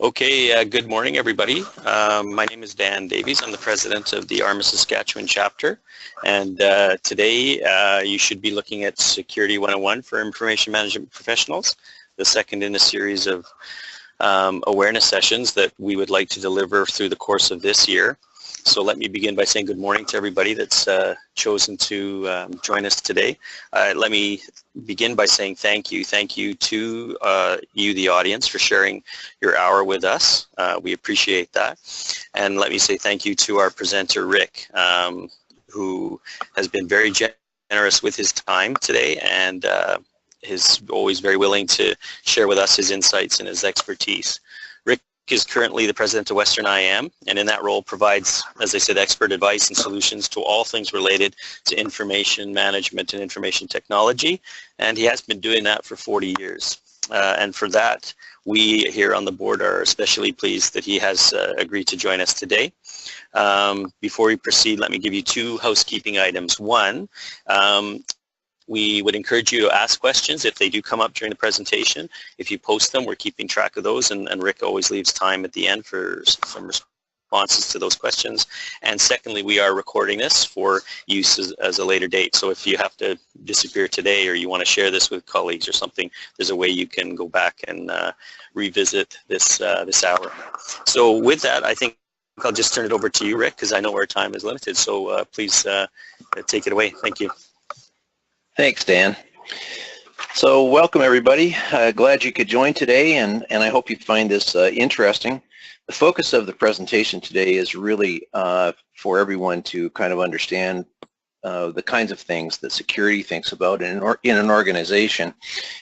Okay, good morning, everybody. My name is Dan Davies. I'm the president of the ARMA Saskatchewan chapter, and today you should be looking at Security 101 for Information Management Professionals, the second in a series of awareness sessions that we would like to deliver through the course of this year. So let me begin by saying good morning to everybody that's chosen to join us today. Let me begin by saying thank you. Thank you to you, the audience, for sharing your hour with us. We appreciate that. And let me say thank you to our presenter, Rick, who has been very generous with his time today and is always very willing to share with us his insights and his expertise. Rick is currently the president of Western IM, and in that role provides, as I said, expert advice and solutions to all things related to information management and information technology, and he has been doing that for 40 years. And for that, we here on the board are especially pleased that he has agreed to join us today. Before we proceed, let me give you two housekeeping items. One, we would encourage you to ask questions if they do come up during the presentation. If you post them, we're keeping track of those, and Rick always leaves time at the end for some responses to those questions. And secondly, we are recording this for use as a later date. So if you have to disappear today or you want to share this with colleagues or something, there's a way you can go back and revisit this hour. So with that, I think I'll just turn it over to you, Rick, because I know our time is limited. So please take it away. Thank you. Thanks, Dan. So welcome, everybody. Glad you could join today, and I hope you find this interesting. The focus of the presentation today is really for everyone to kind of understand the kinds of things that security thinks about in an organization,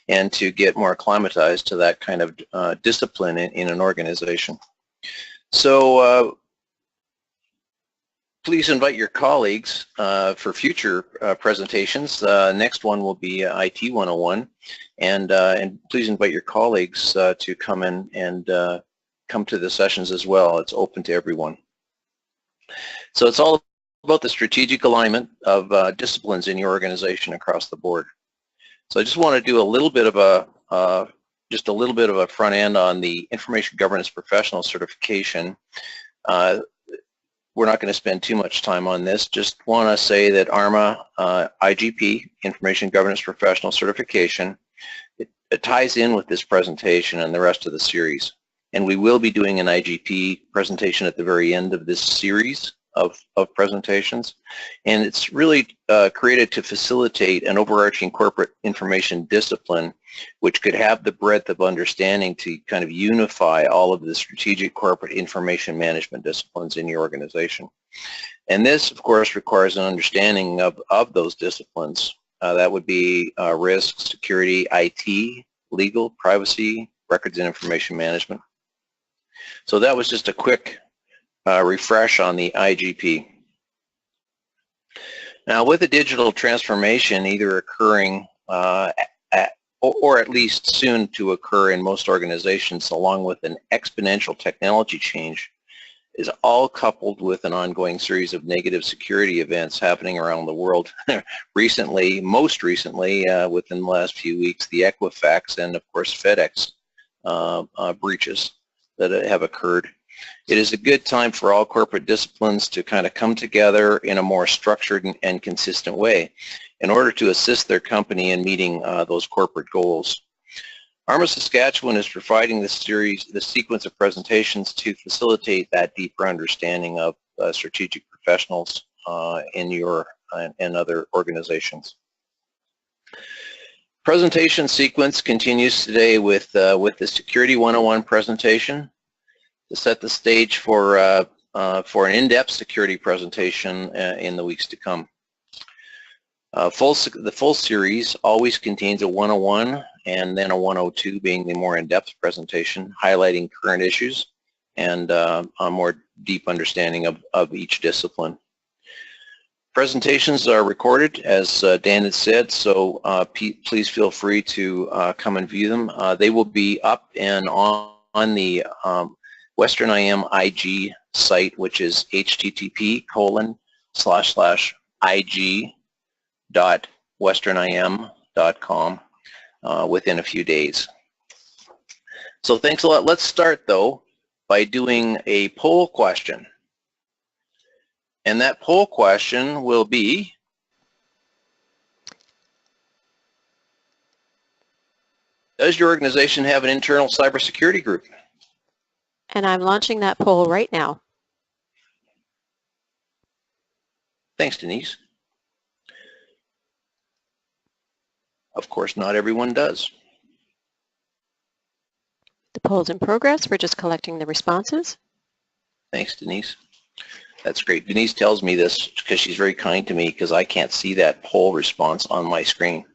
and to get more acclimatized to that kind of discipline in an organization. So please invite your colleagues for future presentations. Next one will be IT 101, and please invite your colleagues to come in and come to the sessions as well. It's open to everyone. So it's all about the strategic alignment of disciplines in your organization across the board. So I just want to do a little bit of a front end on the Information Governance Professional certification. We're not going to spend too much time on this. Just want to say that ARMA IGP, Information Governance Professional Certification, it ties in with this presentation and the rest of the series. And we will be doing an IGP presentation at the very end of this series of presentations. And it's really created to facilitate an overarching corporate information discipline, which could have the breadth of understanding to kind of unify all of the strategic corporate information management disciplines in your organization. And this, of course, requires an understanding of those disciplines. That would be risk, security, IT, legal, privacy, records and information management. So that was just a quick refresh on the IGP. Now, with the digital transformation either occurring or at least soon to occur in most organizations, along with an exponential technology change, is all coupled with an ongoing series of negative security events happening around the world. Recently, most recently, within the last few weeks, the Equifax and, of course, FedEx breaches that have occurred. It is a good time for all corporate disciplines to kind of come together in a more structured and consistent way in order to assist their company in meeting those corporate goals. ARMA Saskatchewan is providing this sequence of presentations to facilitate that deeper understanding of strategic professionals in your and other organizations. Presentation sequence continues today with the Security 101 presentation to set the stage for an in-depth security presentation in the weeks to come. The full series always contains a 101 and then a 102 being the more in-depth presentation, highlighting current issues and a more deep understanding of each discipline. Presentations are recorded, as Dan had said, so please feel free to come and view them. They will be up and on the Western IM IG site, which is http://ig.westernim.com within a few days. So thanks a lot. Let's start though by doing a poll question. And that poll question will be, does your organization have an internal cybersecurity group? And I'm launching that poll right now. Thanks, Denise. Of course, not everyone does. The poll's in progress. We're just collecting the responses. Thanks, Denise. That's great. Denise tells me this because she's very kind to me because I can't see that poll response on my screen.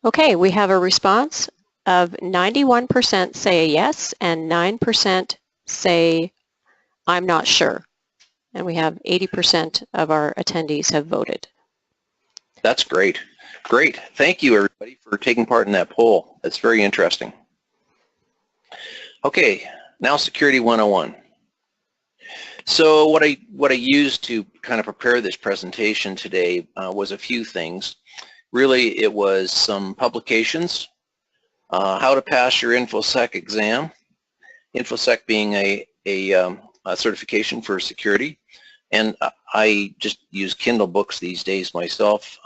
Okay, we have a response of 91% say yes and 9% say I'm not sure. And we have 80% of our attendees have voted. That's great. Great. Thank you, everybody, for taking part in that poll. That's very interesting. Okay, now Security 101. So what I used to kind of prepare this presentation today was a few things. Really, it was some publications, how to pass your InfoSec exam, InfoSec being a certification for security, and I just use Kindle books these days myself,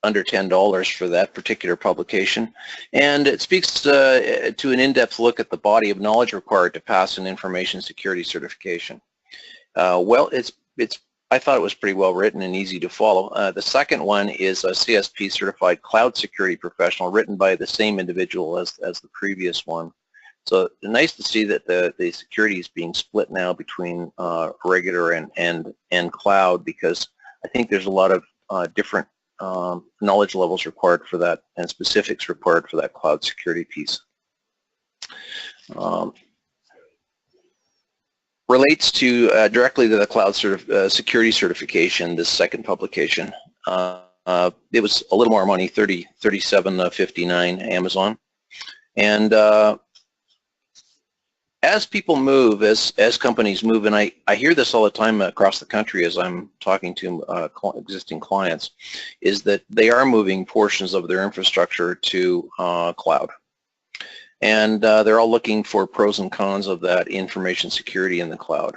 under $10 for that particular publication, and it speaks to an in-depth look at the body of knowledge required to pass an information security certification. Well, I thought it was pretty well written and easy to follow. The second one is a CSP certified cloud security professional written by the same individual as the previous one. So nice to see that the security is being split now between regular and cloud, because I think there's a lot of different knowledge levels required for that and specifics required for that cloud security piece. Relates to directly to the cloud security certification, this second publication. It was a little more money, $37.59 Amazon. And as people move, as companies move, and I hear this all the time across the country as I'm talking to existing clients, is that they are moving portions of their infrastructure to cloud. And they're all looking for pros and cons of that information security in the cloud.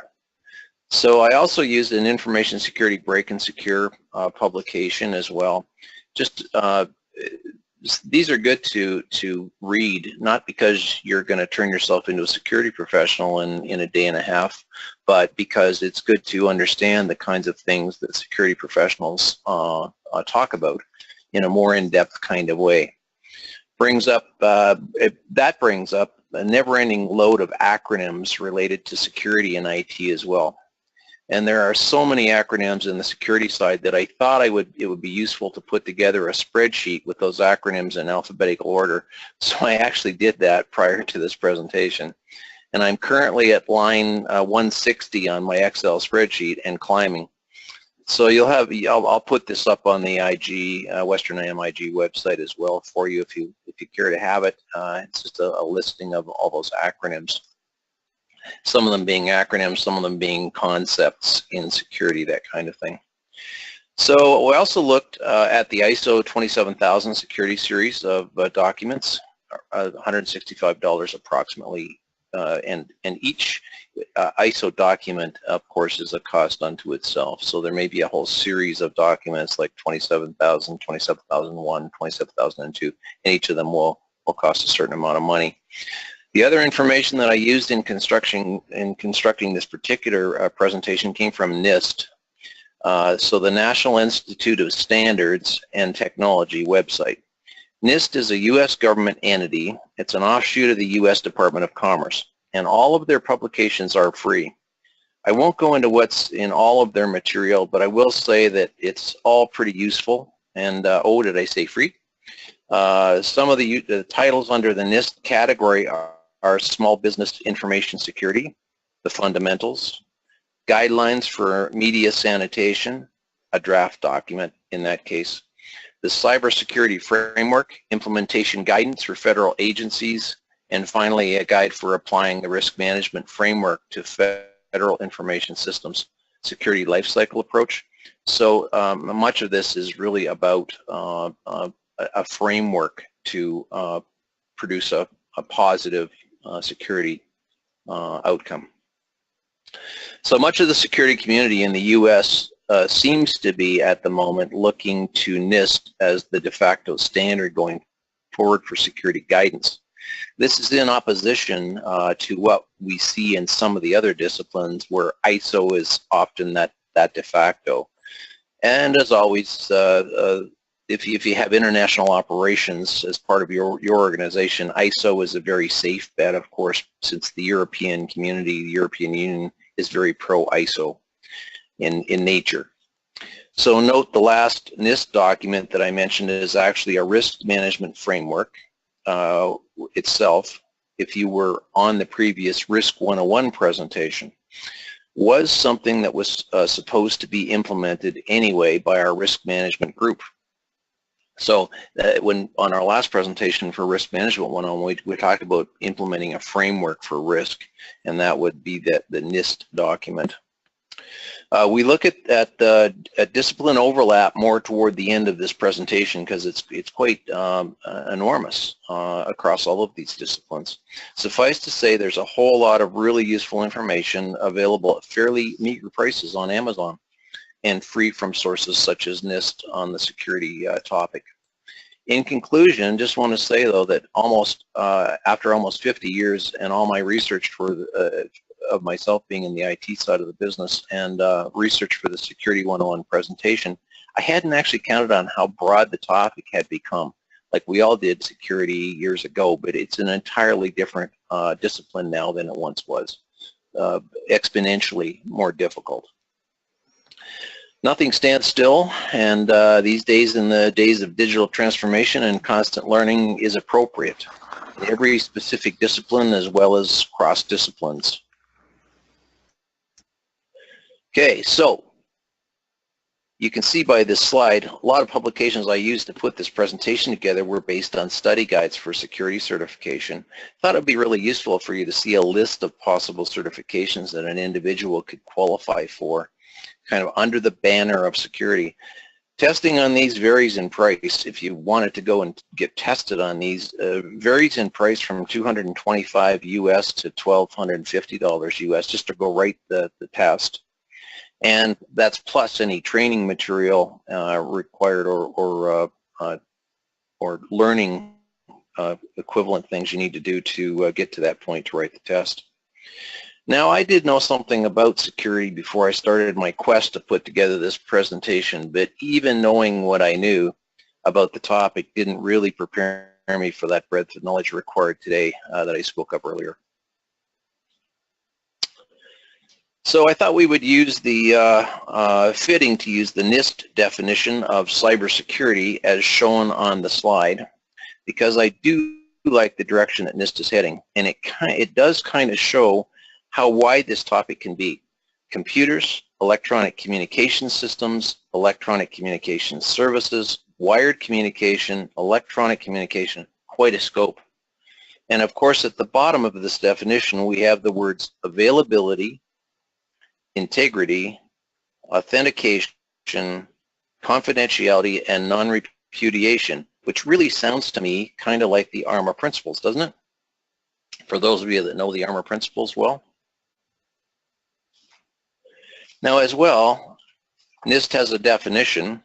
So I also used an information security break and secure publication as well. Just these are good to read, not because you're going to turn yourself into a security professional in a day and a half, but because it's good to understand the kinds of things that security professionals talk about in a more in-depth kind of way. That brings up a never-ending load of acronyms related to security and IT as well. And there are so many acronyms in the security side that I thought it would be useful to put together a spreadsheet with those acronyms in alphabetical order. So I actually did that prior to this presentation. And I'm currently at line 160 on my Excel spreadsheet and climbing. So you'll have, I'll put this up on the IG, Western IM IG website as well for you if you care to have it. It's just a listing of all those acronyms. Some of them being acronyms, some of them being concepts in security, that kind of thing. So we also looked at the ISO 27000 security series of documents, $165 approximately, and each ISO document, of course, is a cost unto itself. So there may be a whole series of documents like 27000, 27001, 27002, and each of them will cost a certain amount of money. The other information that I used in constructing this particular presentation came from NIST. So the National Institute of Standards and Technology website. NIST is a U.S. government entity. It's an offshoot of the U.S. Department of Commerce, and all of their publications are free. I won't go into what's in all of their material, but I will say that it's all pretty useful. And oh, did I say free? Some of the titles under the NIST category are Small Business Information Security, the Fundamentals, Guidelines for Media Sanitation, a draft document in that case, the Cybersecurity Framework, Implementation Guidance for Federal Agencies, and finally a guide for applying the Risk Management Framework to Federal Information Systems Security Lifecycle Approach. So much of this is really about a framework to produce a positive security outcome. So much of the security community in the U.S. Seems to be at the moment looking to NIST as the de facto standard going forward for security guidance. This is in opposition to what we see in some of the other disciplines where ISO is often that de facto. And as always, if you have international operations as part of your organization, ISO is a very safe bet, of course, since the European community, the European Union, is very pro-ISO in nature. So note the last NIST document that I mentioned is actually a risk management framework itself. If you were on the previous Risk 101 presentation, was something that was supposed to be implemented anyway by our risk management group. So when on our last presentation for Risk Management 101, we talked about implementing a framework for risk, and that would be the NIST document. We look at discipline overlap more toward the end of this presentation because it's quite enormous across all of these disciplines. Suffice to say, there's a whole lot of really useful information available at fairly meager prices on Amazon and free from sources such as NIST on the security topic. In conclusion, just want to say though that after almost 50 years and all my research of myself being in the IT side of the business and research for the Security 101 presentation, I hadn't actually counted on how broad the topic had become. Like we all did security years ago, but it's an entirely different discipline now than it once was, exponentially more difficult. Nothing stands still, and these days, in the days of digital transformation and constant learning, is appropriate in every specific discipline as well as cross disciplines. Okay, so you can see by this slide, a lot of publications I used to put this presentation together were based on study guides for security certification. Thought it would be really useful for you to see a list of possible certifications that an individual could qualify for, kind of under the banner of security. Testing on these varies in price. If you wanted to go and get tested on these, varies in price from $225 US to $1,250 US just to go write the test. And that's plus any training material required or learning equivalent things you need to do to get to that point to write the test. Now, I did know something about security before I started my quest to put together this presentation, but even knowing what I knew about the topic didn't really prepare me for that breadth of knowledge required today that I spoke up earlier. So I thought we would use fitting to use the NIST definition of cybersecurity as shown on the slide, because I do like the direction that NIST is heading, and it does kind of show how wide this topic can be. Computers, electronic communication systems, electronic communication services, wired communication, electronic communication, quite a scope. And of course, at the bottom of this definition, we have the words availability, integrity, authentication, confidentiality, and non-repudiation, which really sounds to me kind of like the ARMA principles, doesn't it? For those of you that know the ARMA principles well. Now as well, NIST has a definition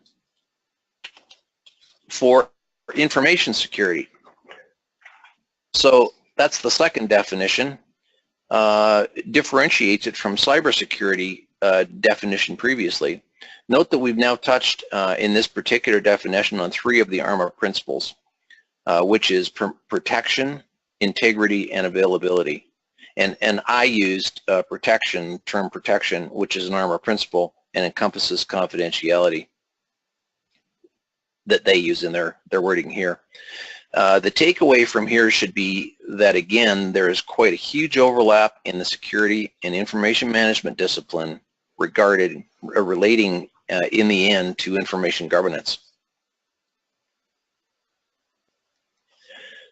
for information security. So that's the second definition. Differentiates it from cybersecurity definition previously. Note that we've now touched in this particular definition on 3 of the ARMA principles, which is protection, integrity, and availability. And I used term protection, which is an ARMA principle and encompasses confidentiality that they use in their wording here. The takeaway from here should be that, again, there is quite a huge overlap in the security and information management discipline relating in the end to information governance.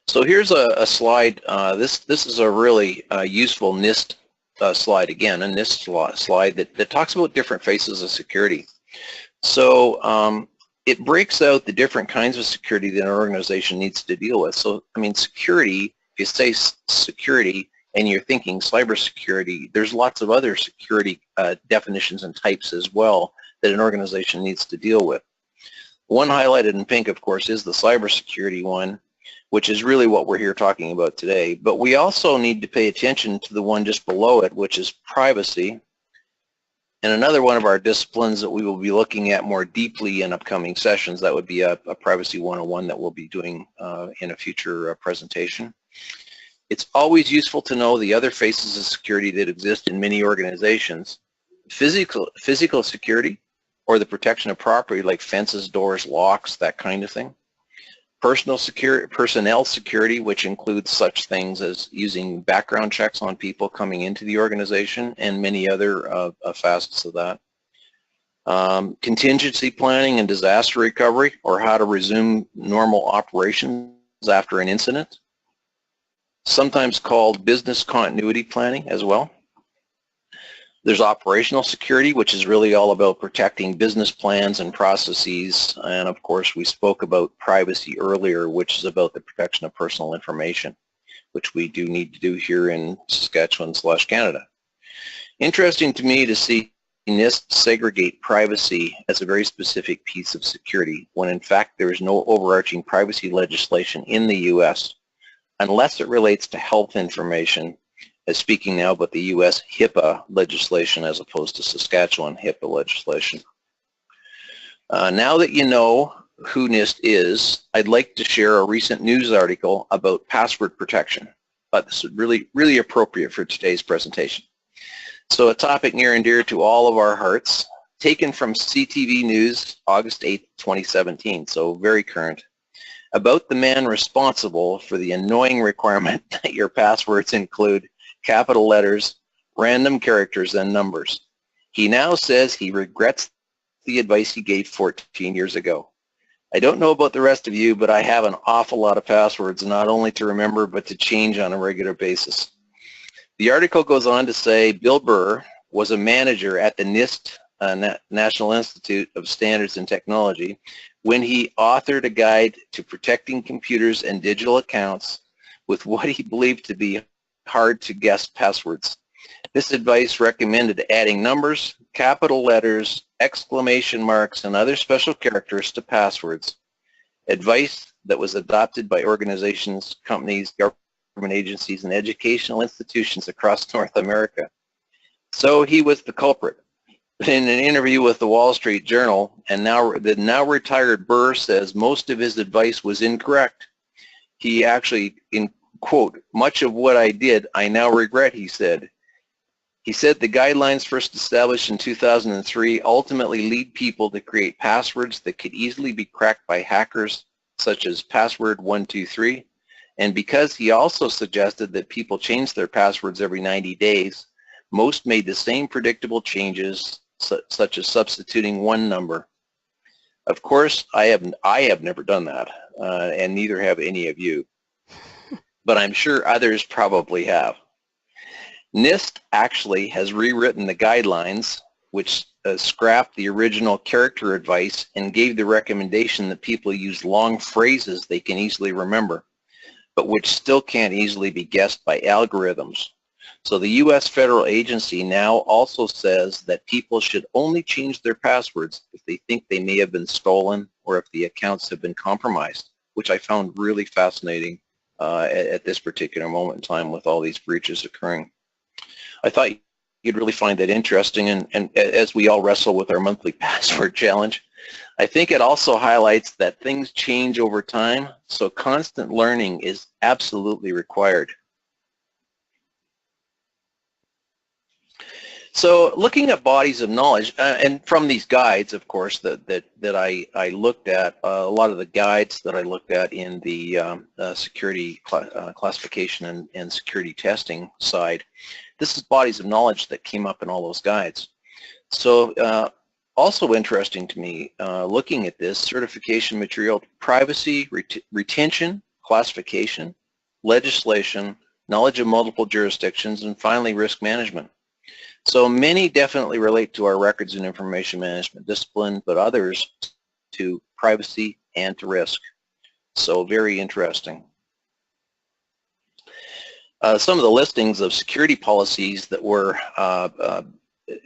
So here's a slide. This is a really useful NIST slide, again, a NIST slide that talks about different phases of security. So it breaks out the different kinds of security that an organization needs to deal with. So, I mean, security, if you say security and you're thinking cybersecurity, there's lots of other security definitions and types as well that an organization needs to deal with. One highlighted in pink, of course, is the cybersecurity one, which is really what we're here talking about today. But we also need to pay attention to the one just below it, which is privacy. And another one of our disciplines that we will be looking at more deeply in upcoming sessions, that would be a Privacy 101 that we'll be doing in a future presentation. It's always useful to know the other faces of security that exist in many organizations. Physical security, or the protection of property like fences, doors, locks, that kind of thing. Personnel security, which includes such things as using background checks on people coming into the organization and many other facets of that. Contingency planning and disaster recovery, or how to resume normal operations after an incident. Sometimes called business continuity planning as well. There's operational security, which is really all about protecting business plans and processes. And of course, we spoke about privacy earlier, which is about the protection of personal information, which we do need to do here in Saskatchewan/Canada. Interesting to me to see NIST segregate privacy as a very specific piece of security, when in fact there is no overarching privacy legislation in the U.S. unless it relates to health information. Speaking now about the U.S. HIPAA legislation as opposed to Saskatchewan HIPAA legislation. Now that you know who NIST is, I'd like to share a recent news article about password protection. But this is really appropriate for today's presentation. So a topic near and dear to all of our hearts, taken from CTV News, August 8th, 2017, so very current, about the man responsible for the annoying requirement that your passwords include capital letters, random characters, and numbers. He now says he regrets the advice he gave 14 years ago. I don't know about the rest of you, but I have an awful lot of passwords, not only to remember, but to change on a regular basis. The article goes on to say Bill Burr was a manager at the NIST, National Institute of Standards and Technology, when he authored a guide to protecting computers and digital accounts with what he believed to be hard to guess passwords. This advice recommended adding numbers, capital letters, exclamation marks, and other special characters to passwords. Advice that was adopted by organizations, companies, government agencies, and educational institutions across North America. So he was the culprit. In an interview with the Wall Street Journal, and the now retired Burr says most of his advice was incorrect. He actually, in quote, much of what I did, I now regret, he said. He said the guidelines first established in 2003 ultimately lead people to create passwords that could easily be cracked by hackers, such as password 123. And because he also suggested that people change their passwords every 90 days, most made the same predictable changes, such as substituting one number. Of course, I have never done that, and neither have any of you. But I'm sure others probably have. NIST actually has rewritten the guidelines, which scrapped the original character advice and gave the recommendation that people use long phrases they can easily remember, but which still can't easily be guessed by algorithms. So the U.S. federal agency now also says that people should only change their passwords if they think they may have been stolen or if the accounts have been compromised, which I found really fascinating at this particular moment in time with all these breaches occurring. I thought you'd really find that interesting, and as we all wrestle with our monthly password challenge, I think it also highlights that things change over time, so constant learning is absolutely required. So looking at bodies of knowledge, and from these guides, of course, that I looked at, a lot of the guides that I looked at in the security classification and security testing side, this is bodies of knowledge that came up in all those guides. So also interesting to me, looking at this, certification material, privacy, retention, classification, legislation, knowledge of multiple jurisdictions, and finally risk management. So many definitely relate to our records and information management discipline, but others to privacy, and to risk. So very interesting. Some of the listings of security policies that were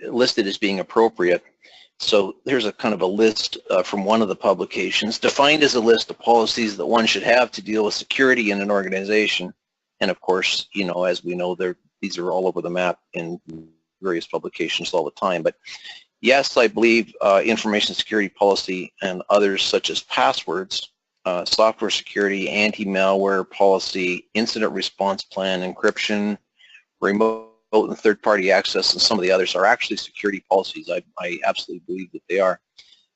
listed as being appropriate. So here's a kind of a list from one of the publications. Defined as a list of policies that one should have to deal with security in an organization. And of course, you know, as we know, these are all over the map in various publications all the time. But yes, I believe information security policy and others such as passwords, software security, anti-malware policy, incident response plan, encryption, remote and third-party access, and some of the others are actually security policies. I absolutely believe that they are.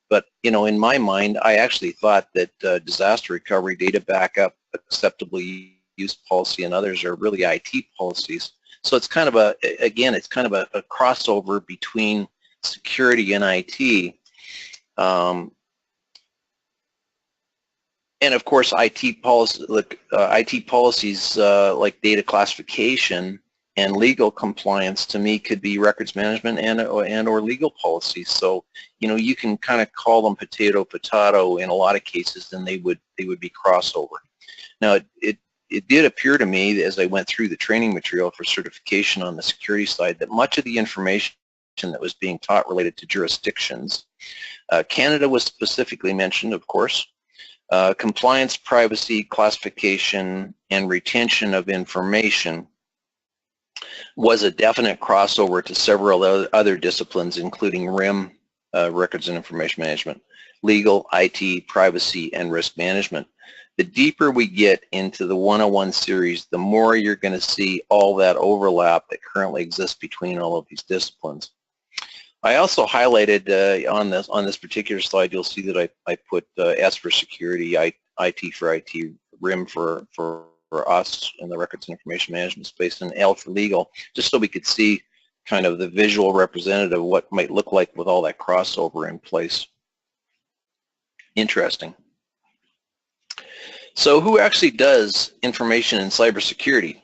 But, you know, in my mind, I actually thought that disaster recovery, data backup, acceptably used policy, and others are really IT policies. So it's kind of a, again, it's kind of a crossover between security and IT. And of course, IT policies like data classification and legal compliance, to me, could be records management and or legal policies. So, you know, you can kind of call them potato in a lot of cases, and they would be crossover. Now, it did appear to me as I went through the training material for certification on the security side that much of the information that was being taught related to jurisdictions. Canada was specifically mentioned, of course. Compliance, privacy, classification, and retention of information was a definite crossover to several other disciplines, including RIM, records and information management, legal, IT, privacy, and risk management. The deeper we get into the 101 series, the more you're going to see all that overlap that currently exists between all of these disciplines. I also highlighted on this particular slide, you'll see that I put S for security, IT for IT, RIM for us in the records and information management space, and L for legal, just so we could see kind of the visual representative of what might look like with all that crossover in place. Interesting. So who actually does information in cybersecurity?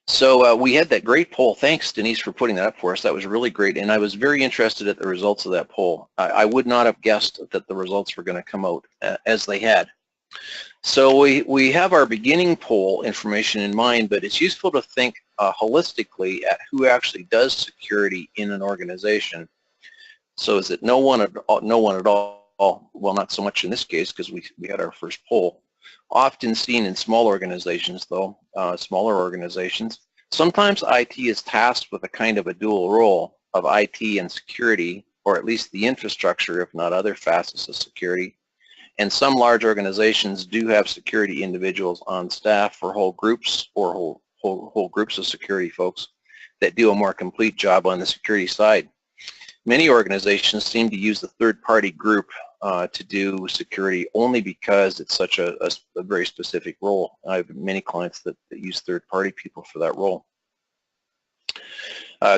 So we had that great poll. Thanks, Denise, for putting that up for us. That was really great, and I was very interested at the results of that poll. I would not have guessed that the results were going to come out as they had. So we have our beginning poll information in mind, but it's useful to think holistically at who actually does security in an organization. So is it no one at all? Well, not so much in this case because we had our first poll. Often seen in small organizations, though, smaller organizations. Sometimes IT is tasked with a kind of a dual role of IT and security, or at least the infrastructure, if not other facets of security. And some large organizations do have security individuals on staff for whole groups or whole groups of security folks that do a more complete job on the security side. Many organizations seem to use the third-party group to do security only because it's such a very specific role. I have many clients that use third-party people for that role.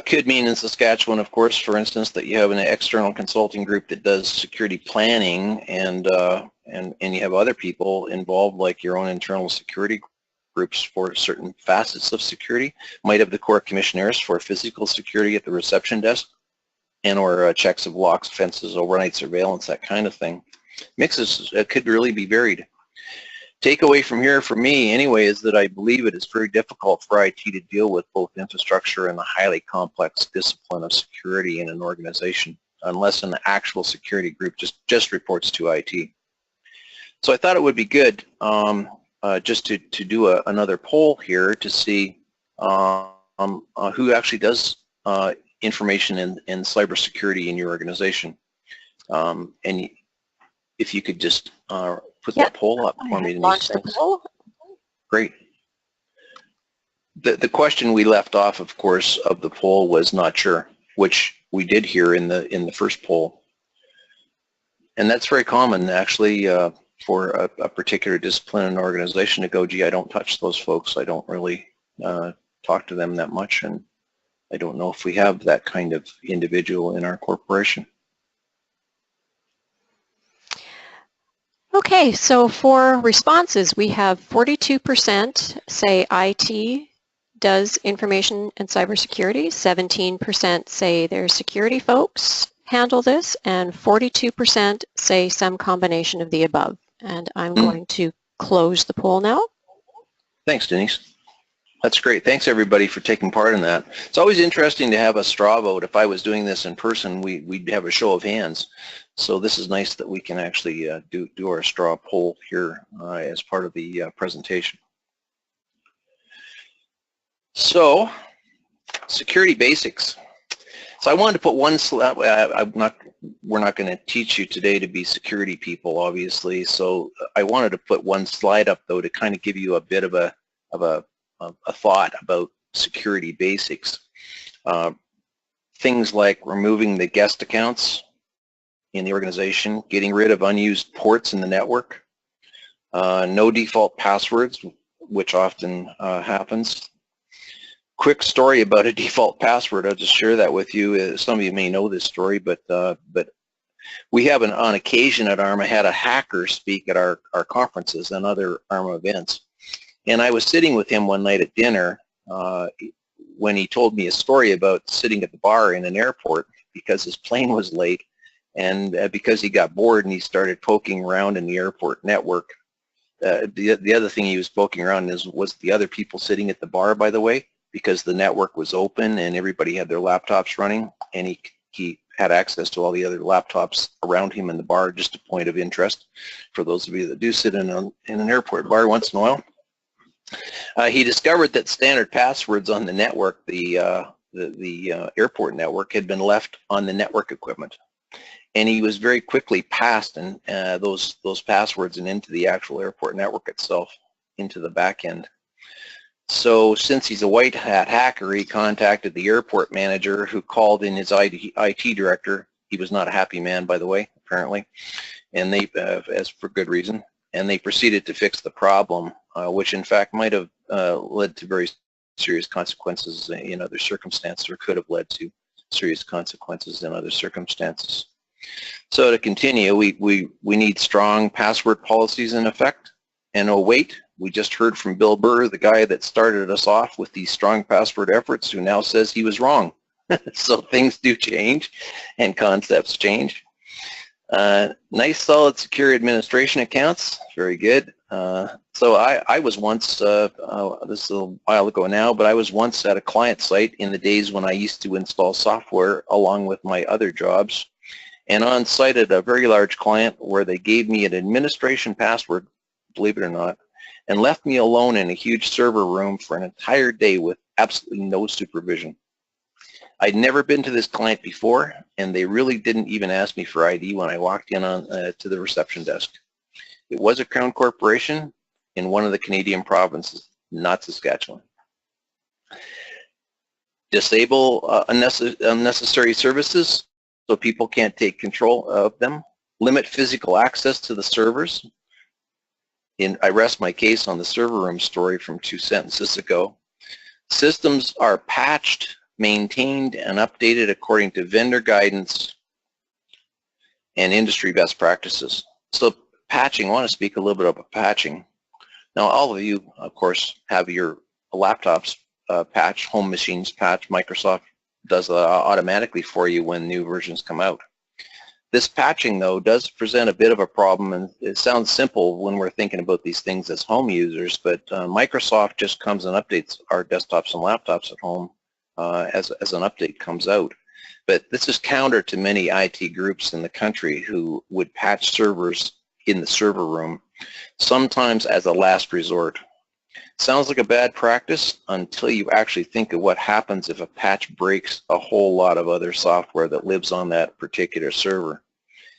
Could mean in Saskatchewan, of course, for instance, that you have an external consulting group that does security planning, and you have other people involved, like your own internal security groups for certain facets of security. Might have the Corps Commissioners for physical security at the reception desk, and or checks of locks, fences, overnight surveillance, that kind of thing. Mixes could really be varied. Takeaway from here for me anyway is that I believe it is very difficult for IT to deal with both infrastructure and the highly complex discipline of security in an organization unless an actual security group just reports to IT. So I thought it would be good just to do another poll here to see who actually does information in cybersecurity in your organization. And if you could just put that poll up for me. Launch the poll. Great. The question we left off, of course, of the poll was not sure, which we did hear in the first poll. And that's very common, actually, for a particular discipline and organization to go, gee, I don't touch those folks. I don't really talk to them that much, and I don't know if we have that kind of individual in our corporation. Okay, so for responses, we have 42% say IT does information and cybersecurity, 17% say they're security folks, handle this, and 42% say some combination of the above. And I'm going to close the poll now. Thanks, Denise. That's great. Thanks, everybody, for taking part in that. It's always interesting to have a straw vote. If I was doing this in person, we'd have a show of hands. So this is nice that we can actually do our straw poll here as part of the presentation. So, security basics. So I wanted to put one slide. We're not going to teach you today to be security people, obviously. So I wanted to put one slide up, though, to kind of give you a bit of a thought about security basics. Things like removing the guest accounts in the organization, getting rid of unused ports in the network, no default passwords, which often happens. Quick story about a default password. I'll just share that with you. Some of you may know this story, but we have on occasion at ARMA had a hacker speak at our conferences and other ARMA events. And I was sitting with him one night at dinner when he told me a story about sitting at the bar in an airport because his plane was late, and because he got bored and he started poking around in the airport network. The other thing he was poking around was the other people sitting at the bar, by the way, because the network was open and everybody had their laptops running, and he had access to all the other laptops around him in the bar. Just a point of interest for those of you that do sit in an airport bar once in a while. He discovered that standard passwords on the network, the airport network, had been left on the network equipment, and he was very quickly passed those passwords and into the actual airport network itself, into the back end. So since he's a white hat hacker, he contacted the airport manager, who called in his IT director. He was not a happy man, by the way, apparently, and they, as for good reason, and they proceeded to fix the problem, which in fact might have led to very serious consequences in other circumstances, or could have led to serious consequences in other circumstances. So to continue, we need strong password policies in effect. And oh wait, we just heard from Bill Burr, the guy that started us off with these strong password efforts, who now says he was wrong. So things do change and concepts change. Nice, solid, secure administration accounts. Very good. So I was once, this is a while ago now, but I was once at a client site in the days when I used to install software along with my other jobs, and on site at a very large client where they gave me an administration password, believe it or not, and left me alone in a huge server room for an entire day with absolutely no supervision. I'd never been to this client before, and they really didn't even ask me for ID when I walked in to the reception desk. It was a Crown corporation in one of the Canadian provinces, not Saskatchewan. Disable unnecessary services so people can't take control of them. Limit physical access to the servers. I rest my case on the server room story from 2 sentences ago. Systems are patched, maintained, and updated according to vendor guidance and industry best practices. So patching, I want to speak a little bit about patching. Now all of you, of course, have your laptops patched, home machines patched. Microsoft does that automatically for you when new versions come out. This patching, though, does present a bit of a problem, and it sounds simple when we're thinking about these things as home users, but Microsoft just comes and updates our desktops and laptops at home as an update comes out. But this is counter to many IT groups in the country who would patch servers in the server room, sometimes as a last resort. Sounds like a bad practice until you actually think of what happens if a patch breaks a whole lot of other software that lives on that particular server.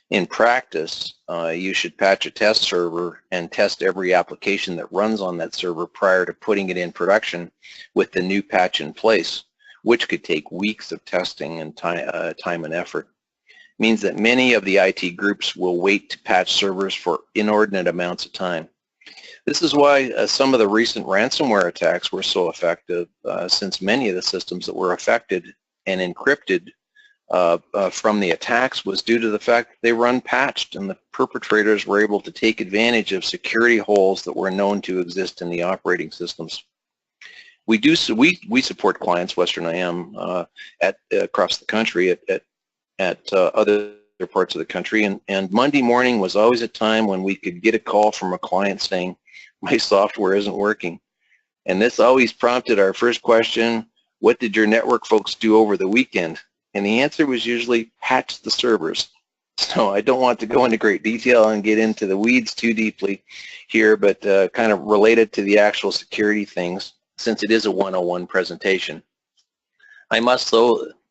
In practice, you should patch a test server and test every application that runs on that server prior to putting it in production with the new patch in place, which could take weeks of testing and time and effort. It means that many of the IT groups will wait to patch servers for inordinate amounts of time. This is why some of the recent ransomware attacks were so effective, since many of the systems that were affected and encrypted from the attacks was due to the fact that they were unpatched, and the perpetrators were able to take advantage of security holes that were known to exist in the operating systems. We support clients, Western IM, across the country at at other parts of the country, and Monday morning was always a time when we could get a call from a client saying, my software isn't working. And this always prompted our first question, what did your network folks do over the weekend? And the answer was usually patch the servers. So I don't want to go into great detail and get into the weeds too deeply here, but kind of related to the actual security things, since it is a 101 presentation. I must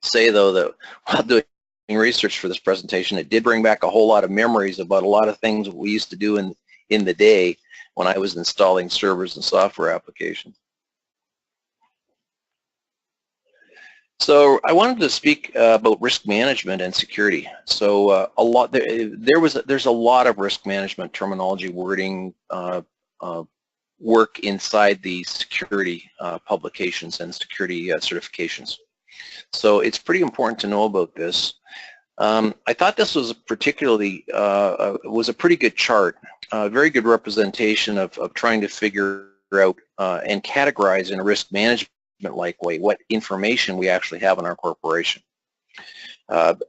say though that while doing research for this presentation, it did bring back a whole lot of memories about a lot of things we used to do in the day when I was installing servers and software applications. So I wanted to speak about risk management and security. So there's a lot of risk management terminology, wording, work inside the security publications and security certifications. So it's pretty important to know about this. I thought this was particularly was a pretty good chart, a very good representation of trying to figure out and categorize in a risk management-like way what information we actually have in our corporation.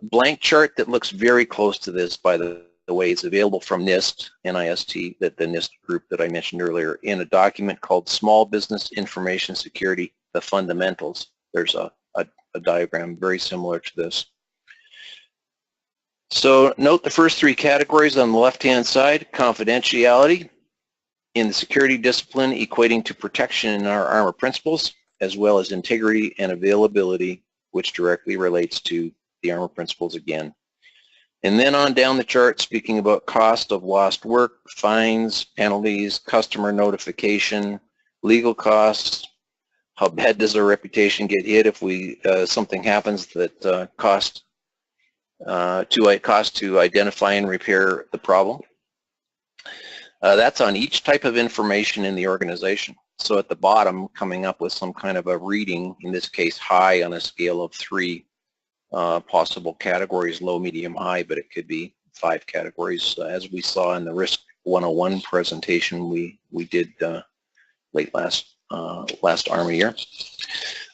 Blank chart that looks very close to this, by the way, is available from NIST, NIST, the NIST group that I mentioned earlier, in a document called Small Business Information Security, the Fundamentals. There's a diagram very similar to this. So note the first three categories on the left-hand side: confidentiality in the security discipline equating to protection in our ARMA principles, as well as integrity and availability, which directly relates to the ARMA principles again. And then on down the chart, speaking about cost of lost work, fines, penalties, customer notification, legal costs, how bad does our reputation get hit if something happens that cost to identify and repair the problem. That's on each type of information in the organization. So at the bottom, coming up with some kind of a reading, in this case high on a scale of 3 possible categories, low, medium, high, but it could be 5 categories, as we saw in the Risk 101 presentation we did late last ARMA year.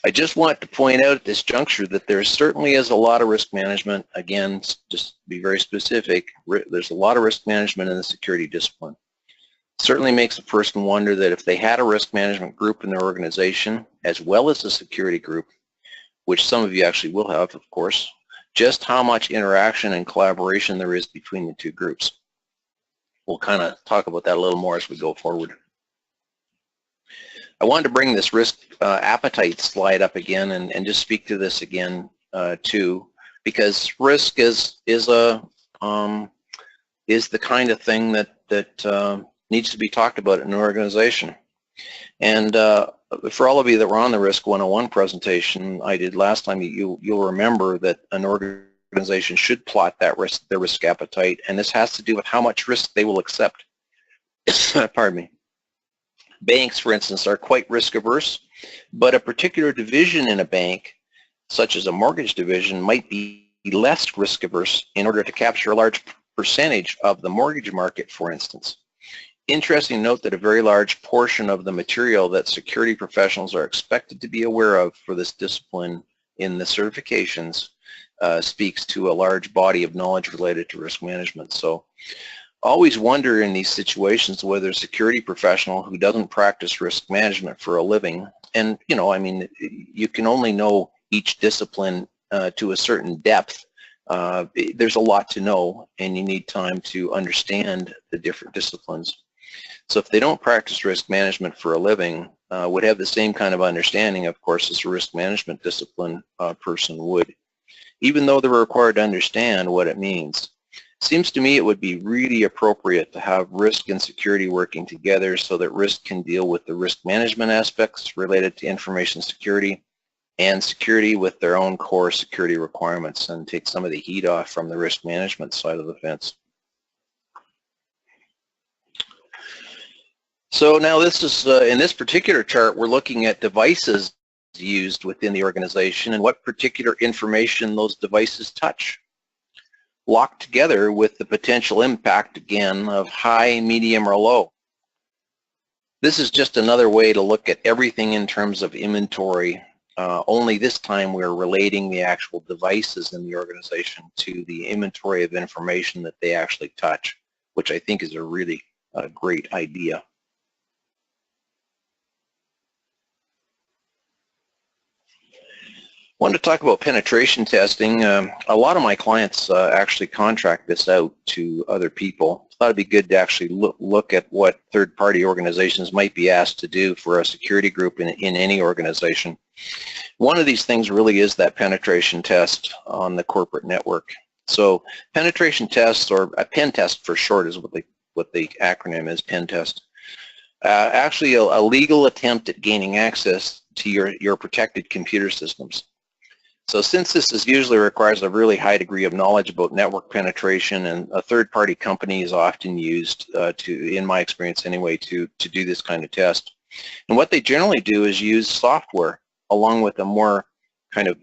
I just want to point out at this juncture that there certainly is a lot of risk management. Again, just to be very specific, there's a lot of risk management in the security discipline. Certainly makes a person wonder that if they had a risk management group in their organization, as well as a security group, which some of you actually will have, of course, just how much interaction and collaboration there is between the two groups. We'll kind of talk about that a little more as we go forward. I wanted to bring this risk appetite slide up again and just speak to this again too, because risk is the kind of thing that needs to be talked about in an organization. And for all of you that were on the Risk 101 presentation I did last time, you'll remember that an organization should plot their risk appetite, and this has to do with how much risk they will accept. Pardon me. Banks, for instance, are quite risk averse, but a particular division in a bank, such as a mortgage division, might be less risk averse in order to capture a large percentage of the mortgage market, for instance. Interesting to note that a very large portion of the material that security professionals are expected to be aware of for this discipline in the certifications speaks to a large body of knowledge related to risk management. So always wonder in these situations whether a security professional who doesn't practice risk management for a living, and I mean, you can only know each discipline to a certain depth. There's a lot to know, and you need time to understand the different disciplines. So if they don't practice risk management for a living, would have the same kind of understanding, of course, as a risk management discipline person would, even though they're required to understand what it means. Seems to me it would be really appropriate to have risk and security working together so that risk can deal with the risk management aspects related to information security, and security with their own core security requirements, and take some of the heat off from the risk management side of the fence. So now this is, in this particular chart, we're looking at devices used within the organization and what particular information those devices touch, locked together with the potential impact, again, of high, medium, or low. This is just another way to look at everything in terms of inventory only this time we're relating the actual devices in the organization to the inventory of information that they actually touch, which I think is a really great idea. I wanted to talk about penetration testing. A lot of my clients actually contract this out to other people. I thought it'd be good to actually look at what third-party organizations might be asked to do for a security group in any organization. One of these things really is that penetration test on the corporate network. So penetration tests, or a pen test for short is what the acronym is, pen test. Actually a legal attempt at gaining access to your protected computer systems. So since this usually requires a really high degree of knowledge about network penetration, and a third-party company is often used in my experience anyway, to do this kind of test. And what they generally do is use software along with a more kind of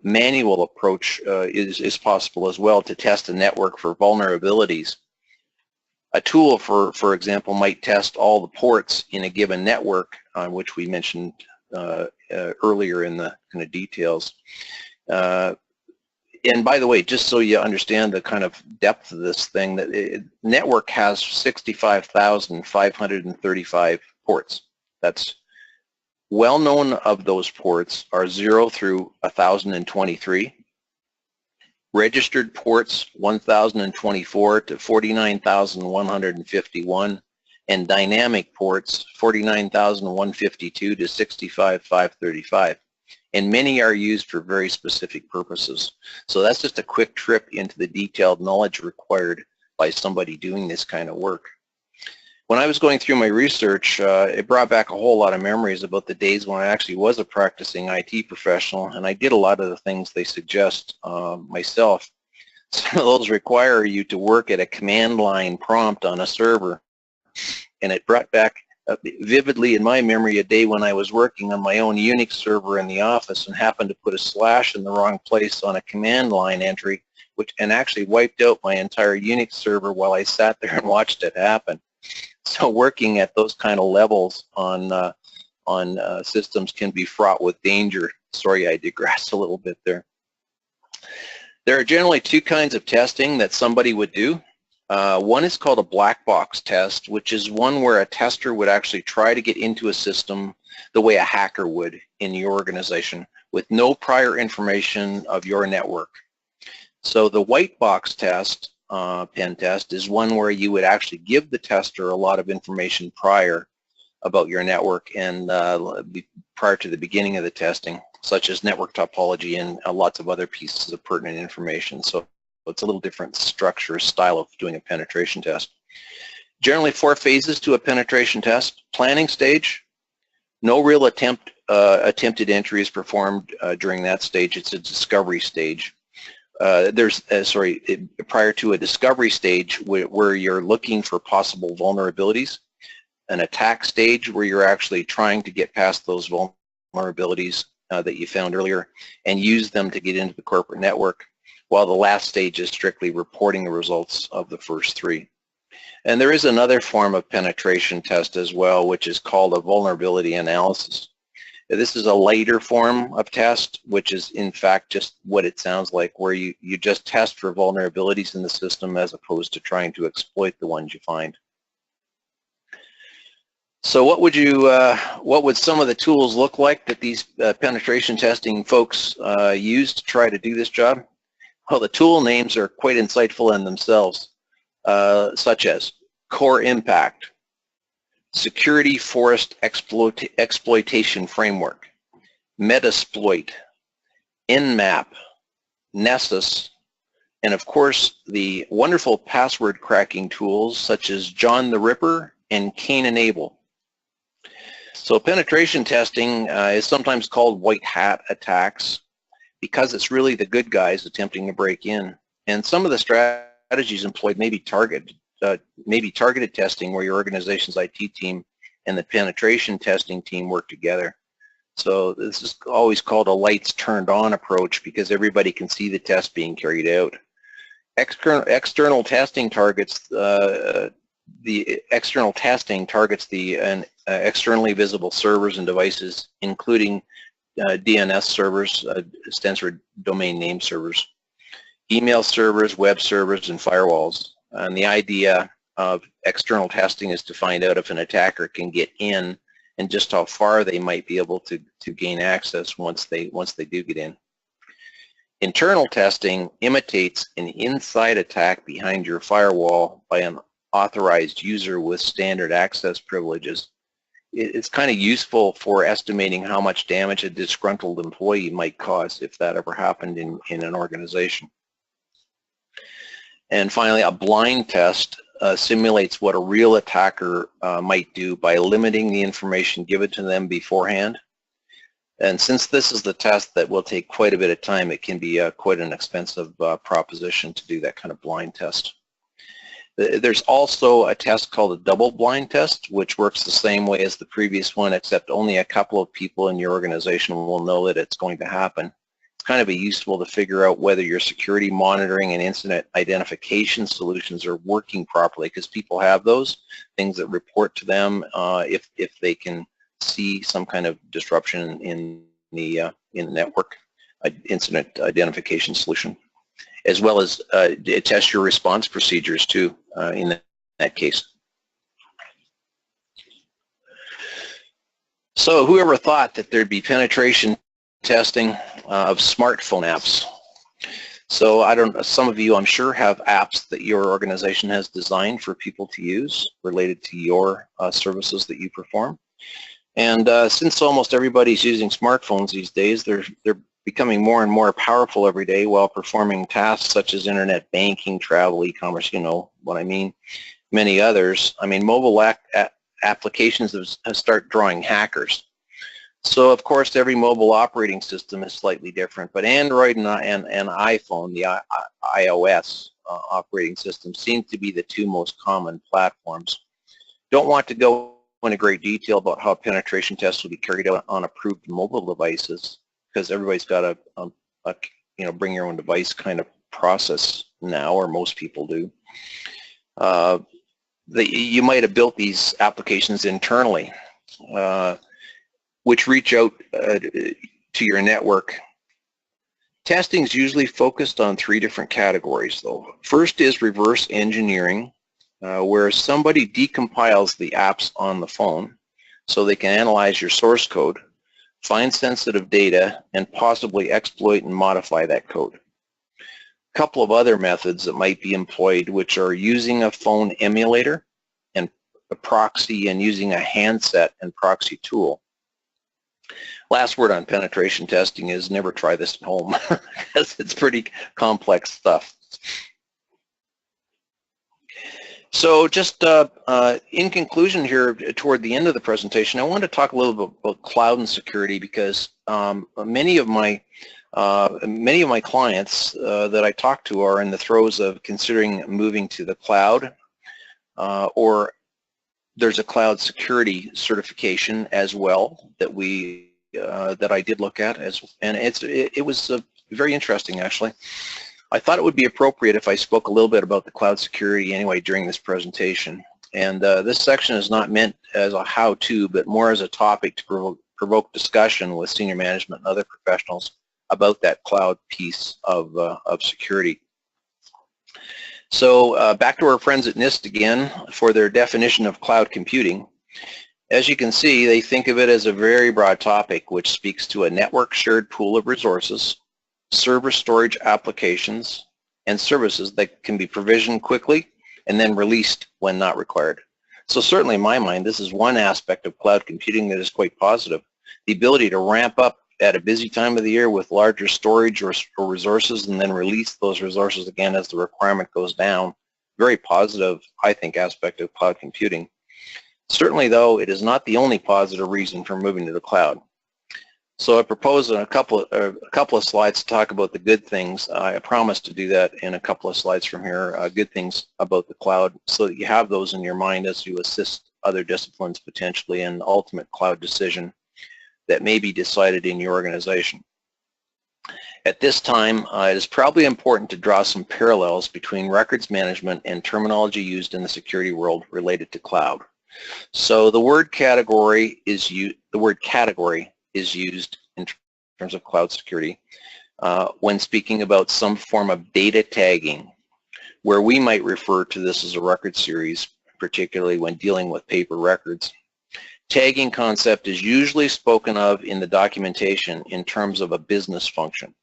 manual approach is possible as well to test a network for vulnerabilities. A tool, for example, might test all the ports in a given network, which we mentioned earlier in the kind of details. And by the way, just so you understand the kind of depth of this thing, that network has 65,535 ports. That's well known of those ports are 0 through 1,023. Registered ports 1,024 to 49,151. And dynamic ports 49,152 to 65,535. And many are used for very specific purposes. So that's just a quick trip into the detailed knowledge required by somebody doing this kind of work. When I was going through my research, it brought back a whole lot of memories about the days when I actually was a practicing IT professional, and I did a lot of the things they suggest myself. Some of those require you to work at a command line prompt on a server. And it brought back vividly in my memory a day when I was working on my own Unix server in the office and happened to put a slash in the wrong place on a command line entry, and actually wiped out my entire Unix server while I sat there and watched it happen. So working at those kind of levels on systems can be fraught with danger. Sorry, I digress a little bit there. There are generally two kinds of testing that somebody would do. One is called a black box test, which is one where a tester would actually try to get into a system the way a hacker would in your organization with no prior information of your network. So the white box test, pen test, is one where you would actually give the tester a lot of information prior about your network and prior to the beginning of the testing, such as network topology and lots of other pieces of pertinent information. So it's a little different structure, style of doing a penetration test. Generally 4 phases to a penetration test. Planning stage, no real attempted entry is performed during that stage. It's a discovery stage. Prior to a discovery stage where you're looking for possible vulnerabilities. An attack stage where you're actually trying to get past those vulnerabilities that you found earlier and use them to get into the corporate network, while the last stage is strictly reporting the results of the first 3. And there is another form of penetration test as well, which is called a vulnerability analysis. This is a later form of test, which is in fact just what it sounds like, where you just test for vulnerabilities in the system as opposed to trying to exploit the ones you find. So what would some of the tools look like that these penetration testing folks use to try to do this job? Well, the tool names are quite insightful in themselves, such as Core Impact, Security Forest Exploitation Framework, Metasploit, Nmap, Nessus, and of course the wonderful password cracking tools such as John the Ripper and Cain and Abel. So penetration testing is sometimes called white hat attacks because it's really the good guys attempting to break in. And some of the strategies employed may be targeted testing, where your organization's IT team and the penetration testing team work together. So this is always called a lights turned on approach because everybody can see the test being carried out. External testing targets the externally visible servers and devices, including DNS servers, stands for domain name servers, email servers, web servers, and firewalls. And the idea of external testing is to find out if an attacker can get in and just how far they might be able to gain access once they do get in. Internal testing imitates an inside attack behind your firewall by an authorized user with standard access privileges. It's kind of useful for estimating how much damage a disgruntled employee might cause if that ever happened in an organization. And finally, a blind test simulates what a real attacker might do by limiting the information given to them beforehand. And since this is the test that will take quite a bit of time, it can be quite an expensive proposition to do that kind of blind test. There's also a test called a double blind test, which works the same way as the previous one, except only a couple of people in your organization will know that it's going to happen. It's kind of useful to figure out whether your security monitoring and incident identification solutions are working properly, because people have those things that report to them if they can see some kind of disruption in the network incident identification solution, as well as test your response procedures too in that case. So whoever thought that there'd be penetration testing of smartphone apps? So I don't know, some of you I'm sure have apps that your organization has designed for people to use related to your services that you perform. And since almost everybody's using smartphones these days, they're becoming more and more powerful every day while performing tasks such as internet banking, travel, e-commerce, you know what I mean, many others. I mean, mobile applications have started drawing hackers. So of course every mobile operating system is slightly different, but Android and iPhone, the iOS operating system, seem to be the two most common platforms. Don't want to go into great detail about how penetration tests will be carried out on approved mobile devices, because everybody's got a bring your own device kind of process now, or most people do. You might have built these applications internally, which reach out to your network. Testing is usually focused on three different categories though. First is reverse engineering, where somebody decompiles the apps on the phone so they can analyze your source code, find sensitive data, and possibly exploit and modify that code. A couple of other methods that might be employed, which are using a phone emulator and a proxy, and using a handset and proxy tool. Last word on penetration testing is never try this at home, because it's pretty complex stuff. So just in conclusion here, toward the end of the presentation, I want to talk a little bit about cloud and security, because many of my clients that I talk to are in the throes of considering moving to the cloud, or there's a cloud security certification as well that that I did look at, and it was very interesting actually. I thought it would be appropriate if I spoke a little bit about the cloud security anyway during this presentation. And this section is not meant as a how-to, but more as a topic to provoke discussion with senior management and other professionals about that cloud piece of security. So back to our friends at NIST again for their definition of cloud computing. As you can see, they think of it as a very broad topic which speaks to a network shared pool of resources, server storage applications, and services that can be provisioned quickly and then released when not required. So certainly in my mind, this is one aspect of cloud computing that is quite positive. The ability to ramp up at a busy time of the year with larger storage or resources and then release those resources again as the requirement goes down. Very positive, I think, aspect of cloud computing. Certainly though, it is not the only positive reason for moving to the cloud. So I propose a couple of slides to talk about the good things. I promise to do that in a couple of slides from here, good things about the cloud, so that you have those in your mind as you assist other disciplines potentially in the ultimate cloud decision that may be decided in your organization. At this time, it is probably important to draw some parallels between records management and terminology used in the security world related to cloud. So the word category is used terms of cloud security, when speaking about some form of data tagging, where we might refer to this as a record series, particularly when dealing with paper records. Tagging concept is usually spoken of in the documentation in terms of a business function.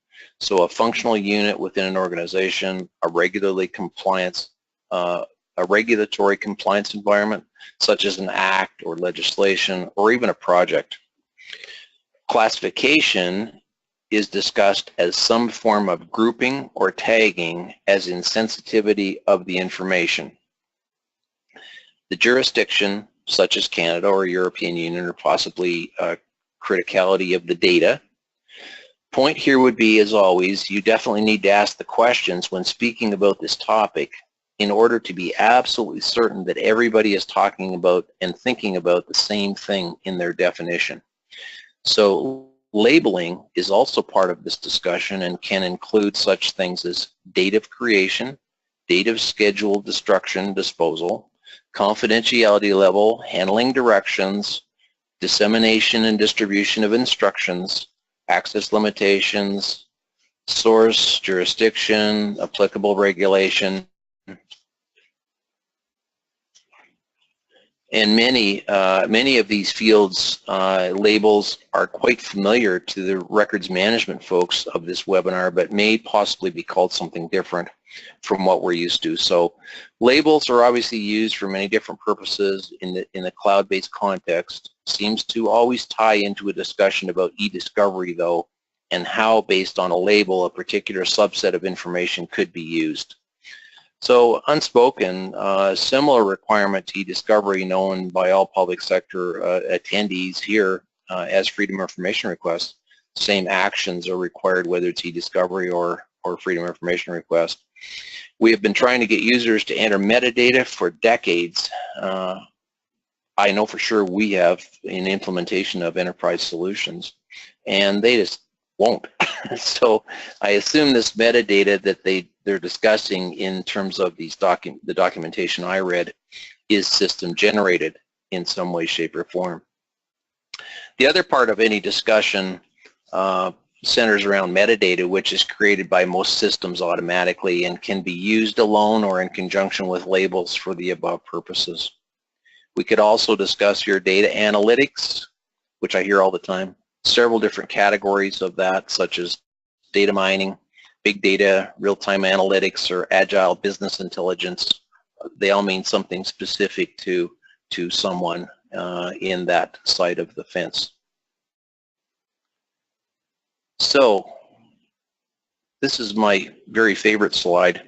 So a functional unit within an organization, a regulatory compliance environment, such as an act or legislation or even a project. Classification is discussed as some form of grouping or tagging as in sensitivity of the information. The jurisdiction, such as Canada or European Union, or possibly criticality of the data. Point here would be, as always, you definitely need to ask the questions when speaking about this topic in order to be absolutely certain that everybody is talking about and thinking about the same thing in their definition. So labeling is also part of this discussion and can include such things as date of creation, date of scheduled destruction, disposal, confidentiality level, handling directions, dissemination and distribution of instructions, access limitations, source, jurisdiction, applicable regulation, and many of these fields labels are quite familiar to the records management folks of this webinar, but may possibly be called something different from what we're used to. So labels are obviously used for many different purposes in the cloud-based context. Seems to always tie into a discussion about e-discovery though, and how based on a label a particular subset of information could be used. So unspoken, similar requirement to e-discovery known by all public sector attendees here as freedom of information requests. Same actions are required whether it's e-discovery or freedom of information request. We have been trying to get users to enter metadata for decades. I know for sure we have in implementation of enterprise solutions, and they just won't. So I assume this metadata that they're discussing in terms of these the documentation I read is system generated in some way, shape, or form. The other part of any discussion centers around metadata, which is created by most systems automatically and can be used alone or in conjunction with labels for the above purposes. We could also discuss your data analytics, which I hear all the time. Several different categories of that, such as data mining, big data, real-time analytics, or agile business intelligence. They all mean something specific to someone in that side of the fence. So this is my very favorite slide.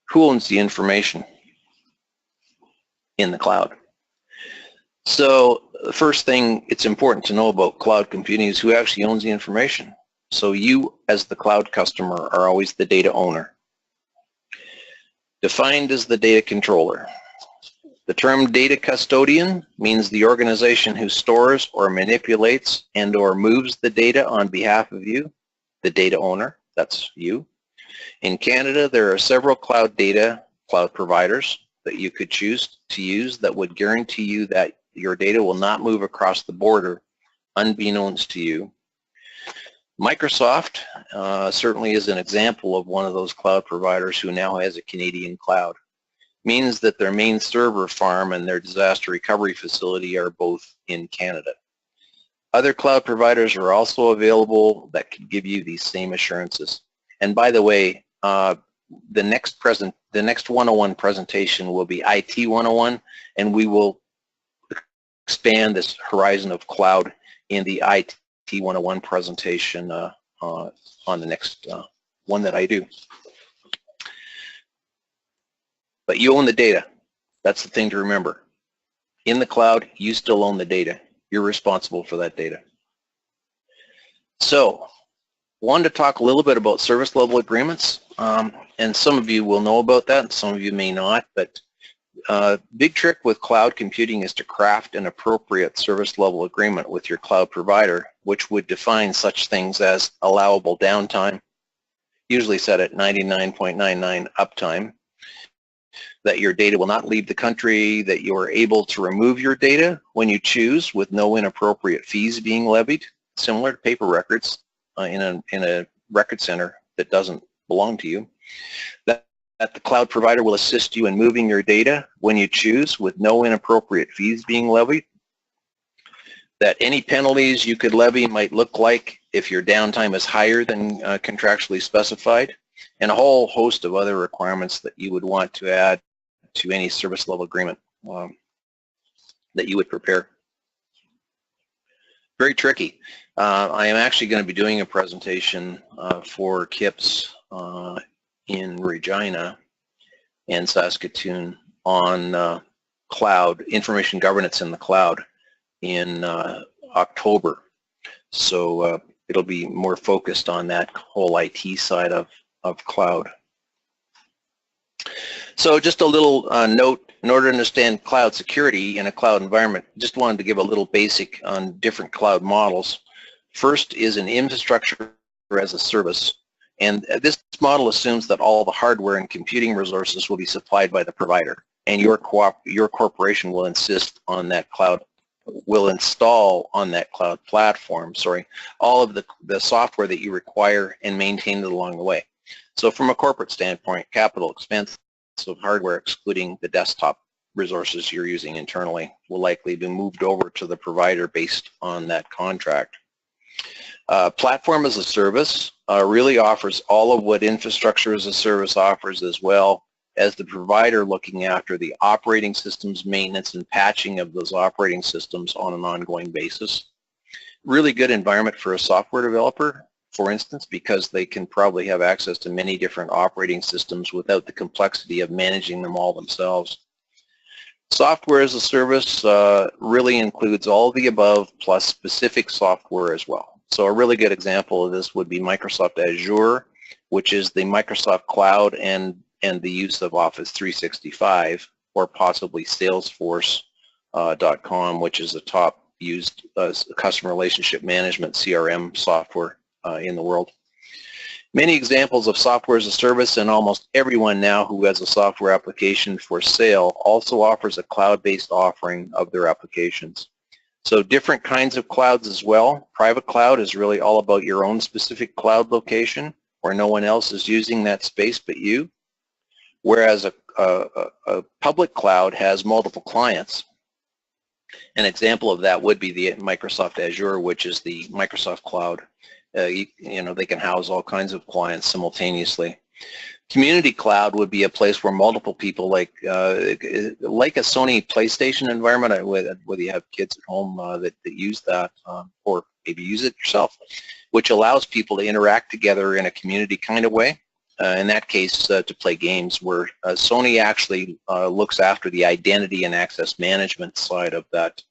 Who owns the information in the cloud? So the first thing it's important to know about cloud computing is who actually owns the information. So you, as the cloud customer, are always the data owner. Defined as the data controller. The term data custodian means the organization who stores or manipulates and or moves the data on behalf of you, the data owner, that's you. In Canada, there are several cloud providers that you could choose to use that would guarantee you that your data will not move across the border unbeknownst to you. Microsoft certainly is an example of one of those cloud providers who now has a Canadian cloud. Means that their main server farm and their disaster recovery facility are both in Canada. Other cloud providers are also available that can give you these same assurances. And by the way, the next 101 presentation will be IT 101, and we will expand this horizon of cloud in the IT 101 presentation on the next one that I do. But you own the data. That's the thing to remember. In the cloud, you still own the data. You're responsible for that data. So, wanted to talk a little bit about service level agreements, and some of you will know about that, and some of you may not, but big trick with cloud computing is to craft an appropriate service level agreement with your cloud provider, which would define such things as allowable downtime, usually set at 99.99 uptime, that your data will not leave the country, that you are able to remove your data when you choose with no inappropriate fees being levied, similar to paper records in a record center that doesn't belong to you. That the cloud provider will assist you in moving your data when you choose with no inappropriate fees being levied. That any penalties you could levy might look like if your downtime is higher than contractually specified, and a whole host of other requirements that you would want to add to any service level agreement that you would prepare. Very tricky. I am actually going to be doing a presentation for KIPS in Regina and Saskatoon on cloud, information governance in the cloud in October. So it'll be more focused on that whole IT side of cloud. So just a little note, in order to understand cloud security in a cloud environment, just wanted to give a little basic on different cloud models. First is an infrastructure as a service, and this model assumes that all the hardware and computing resources will be supplied by the provider, and your corporation will insist on that cloud, will install on that cloud platform, all of the software that you require and maintain it along the way. So from a corporate standpoint, capital expense of hardware, excluding the desktop resources you're using internally, will likely be moved over to the provider based on that contract. Platform as a service really offers all of what infrastructure as a service offers, as well as the provider looking after the operating systems maintenance and patching of those operating systems on an ongoing basis. Really good environment for a software developer, for instance, because they can probably have access to many different operating systems without the complexity of managing them all themselves. Software as a service really includes all of the above plus specific software as well. So a really good example of this would be Microsoft Azure, which is the Microsoft Cloud and the use of Office 365, or possibly Salesforce.com, which is the top used customer relationship management CRM software in the world. Many examples of software as a service, and almost everyone now who has a software application for sale also offers a cloud-based offering of their applications. So different kinds of clouds as well. Private cloud is really all about your own specific cloud location where no one else is using that space but you, whereas a public cloud has multiple clients. An example of that would be the Microsoft Azure, which is the Microsoft Cloud. They can house all kinds of clients simultaneously. Community cloud would be a place where multiple people, like a Sony PlayStation environment, whether you have kids at home that use that, or maybe use it yourself, which allows people to interact together in a community kind of way. In that case, to play games, where Sony actually looks after the identity and access management side of that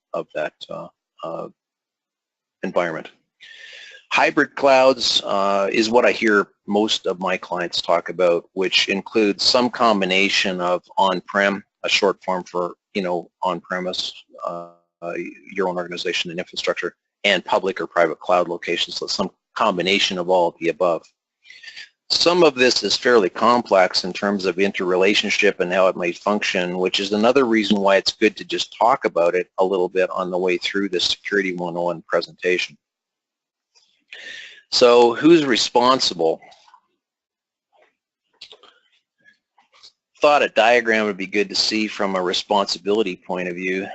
environment. Hybrid clouds is what I hear most of my clients talk about, which includes some combination of on-prem, a short form for on-premise, your own organization and infrastructure, and public or private cloud locations. So some combination of all of the above. Some of this is fairly complex in terms of interrelationship and how it might function, which is another reason why it's good to just talk about it a little bit on the way through this Security 101 presentation. So who's responsible? Thought a diagram would be good to see from a responsibility point of view.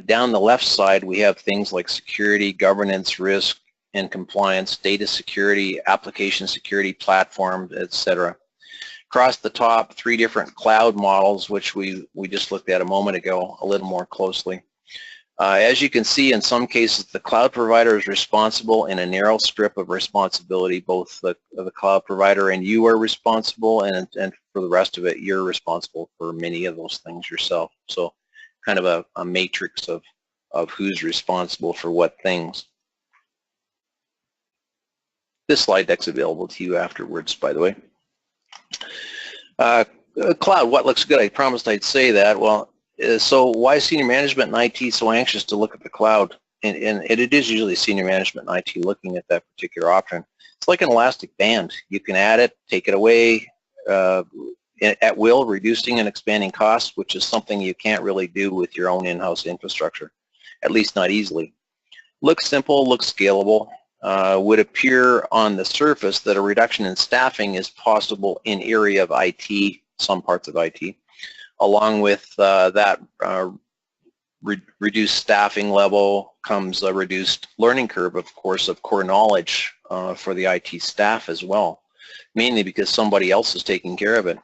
Down the left side we have things like security, governance, risk, and compliance, data security, application security, platform, etc. Across the top, 3 different cloud models, which we just looked at a moment ago a little more closely. As you can see, in some cases, the cloud provider is responsible in a narrow strip of responsibility. Both the cloud provider and you are responsible, and for the rest of it, you're responsible for many of those things yourself. So kind of a matrix of who's responsible for what things. This slide deck's available to you afterwards, by the way. Cloud, what looks good? I promised I'd say that. Well, so why is senior management and IT so anxious to look at the cloud? And it is usually senior management and IT looking at that particular option. It's like an elastic band. You can add it, take it away at will, reducing and expanding costs, which is something you can't really do with your own in-house infrastructure, at least not easily. Looks simple, looks scalable. would appear on the surface that a reduction in staffing is possible in area of IT, some parts of IT, along with that reduced staffing level comes a reduced learning curve, of course, of core knowledge for the IT staff as well, mainly because somebody else is taking care of it.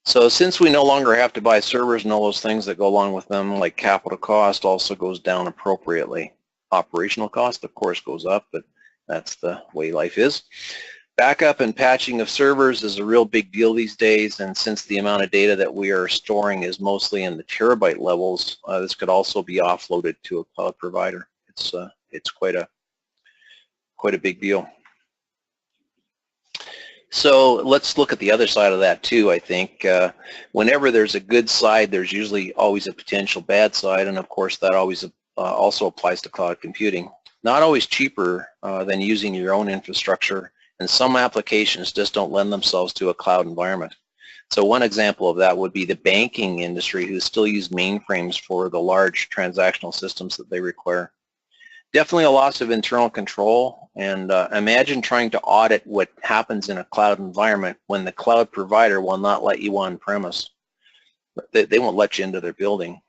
So since we no longer have to buy servers and all those things that go along with them, like capital cost also goes down appropriately. Operational cost, of course, goes up, but that's the way life is. Backup and patching of servers is a real big deal these days, and since the amount of data that we are storing is mostly in the terabyte levels, this could also be offloaded to a cloud provider. It's quite a big deal. So let's look at the other side of that too. I think whenever there's a good side, there's usually always a potential bad side, and of course that always also applies to cloud computing. Not always cheaper than using your own infrastructure, and some applications just don't lend themselves to a cloud environment. So one example of that would be the banking industry, who still use mainframes for the large transactional systems that they require. Definitely a loss of internal control, and imagine trying to audit what happens in a cloud environment when the cloud provider will not let you on premise. They won't let you into their building.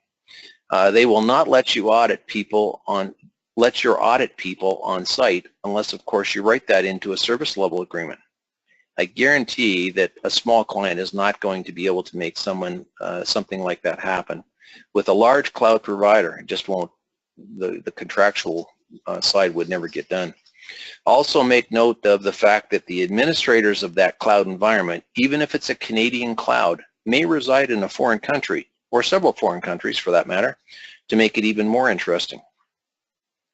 They will not let you let your audit people on site unless, of course, you write that into a service level agreement. I guarantee that a small client is not going to be able to make something like that happen. With a large cloud provider, it just won't. The contractual side would never get done. Also make note of the fact that the administrators of that cloud environment, even if it's a Canadian cloud, may reside in a foreign country, or several foreign countries for that matter, to make it even more interesting.